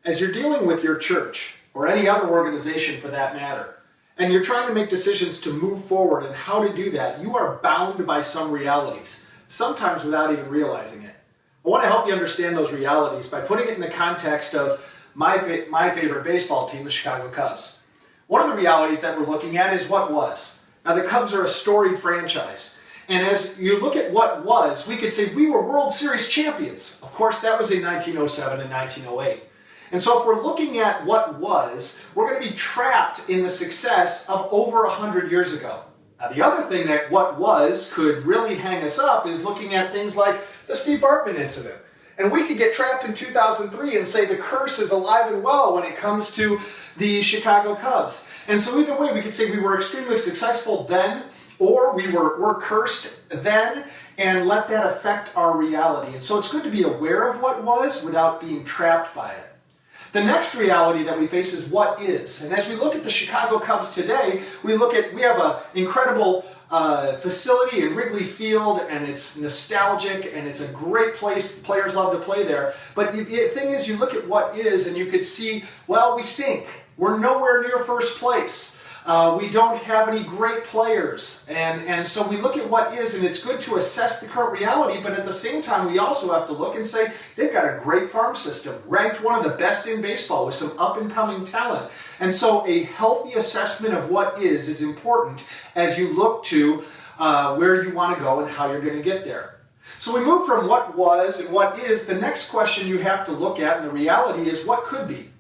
As you're dealing with your church, or any other organization for that matter, and you're trying to make decisions to move forward and how to do that, you are bound by some realities, sometimes without even realizing it. I want to help you understand those realities by putting it in the context of my favorite baseball team, the Chicago Cubs. One of the realities that we're looking at is what was. Now, the Cubs are a storied franchise. And as you look at what was, we could say we were World Series champions. Of course, that was in 1907 and 1908. And so if we're looking at what was, we're going to be trapped in the success of over 100 years ago. Now, the other thing that what was could really hang us up is looking at things like the Steve Bartman incident. And we could get trapped in 2003 and say the curse is alive and well when it comes to the Chicago Cubs. And so either way, we could say we were extremely successful then, or we were cursed then, and let that affect our reality. And so it's good to be aware of what was without being trapped by it. The next reality that we face is what is. And as we look at the Chicago Cubs today, we have an incredible facility in Wrigley Field, and it's nostalgic, and it's a great place. The players love to play there. But the thing is, you look at what is, and you could see, well, we stink. We're nowhere near first place. We don't have any great players. And so we look at what is, and it's good to assess the current reality, but at the same time, we also have to look and say, they've got a great farm system, ranked one of the best in baseball with some up-and-coming talent. And so a healthy assessment of what is important as you look to where you want to go and how you're going to get there. So we move from what was and what is. The next question you have to look at, and the reality is what could be.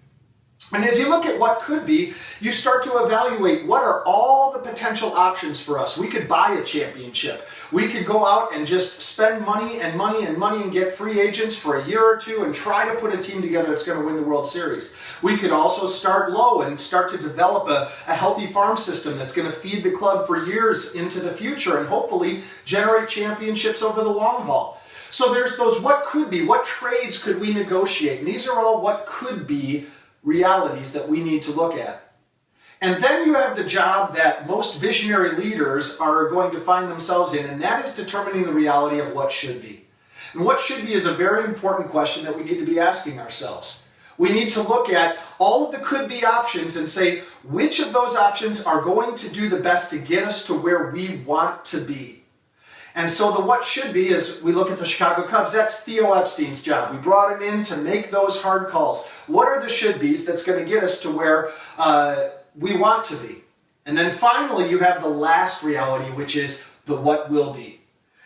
And as you look at what could be, you start to evaluate what are all the potential options for us. We could buy a championship. We could go out and just spend money and money and money and get free agents for a year or two and try to put a team together that's going to win the World Series. We could also start low and start to develop a healthy farm system that's going to feed the club for years into the future and hopefully generate championships over the long haul. So there's those what could be, what trades could we negotiate? And these are all what could be realities that we need to look at. And then you have the job that most visionary leaders are going to find themselves in, and that is determining the reality of what should be. And what should be is a very important question that we need to be asking ourselves. We need to look at all of the could be options and say, which of those options are going to do the best to get us to where we want to be? And so the what should be is, we look at the Chicago Cubs, that's Theo Epstein's job. We brought him in to make those hard calls. What are the should be's that's going to get us to where we want to be? And then finally, you have the last reality, which is the what will be.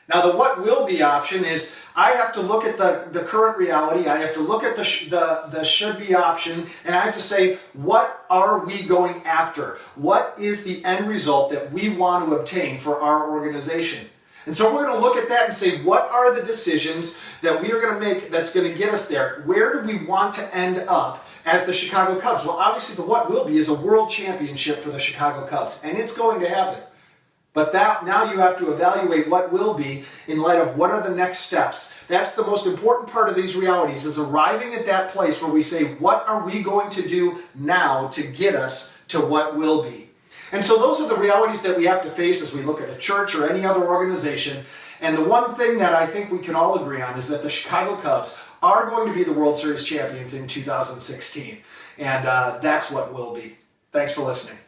Now, the what will be option is, I have to look at the current reality, I have to look at the should be option, and I have to say, what are we going after? What is the end result that we want to obtain for our organization? And so we're going to look at that and say, what are the decisions that we are going to make that's going to get us there? Where do we want to end up as the Chicago Cubs? Well, obviously the what will be is a world championship for the Chicago Cubs, and it's going to happen. But now you have to evaluate what will be in light of what are the next steps. That's the most important part of these realities, is arriving at that place where we say, what are we going to do now to get us to what will be? And so those are the realities that we have to face as we look at a church or any other organization. And the one thing that I think we can all agree on is that the Chicago Cubs are going to be the World Series champions in 2016. And that's what will be. Thanks for listening.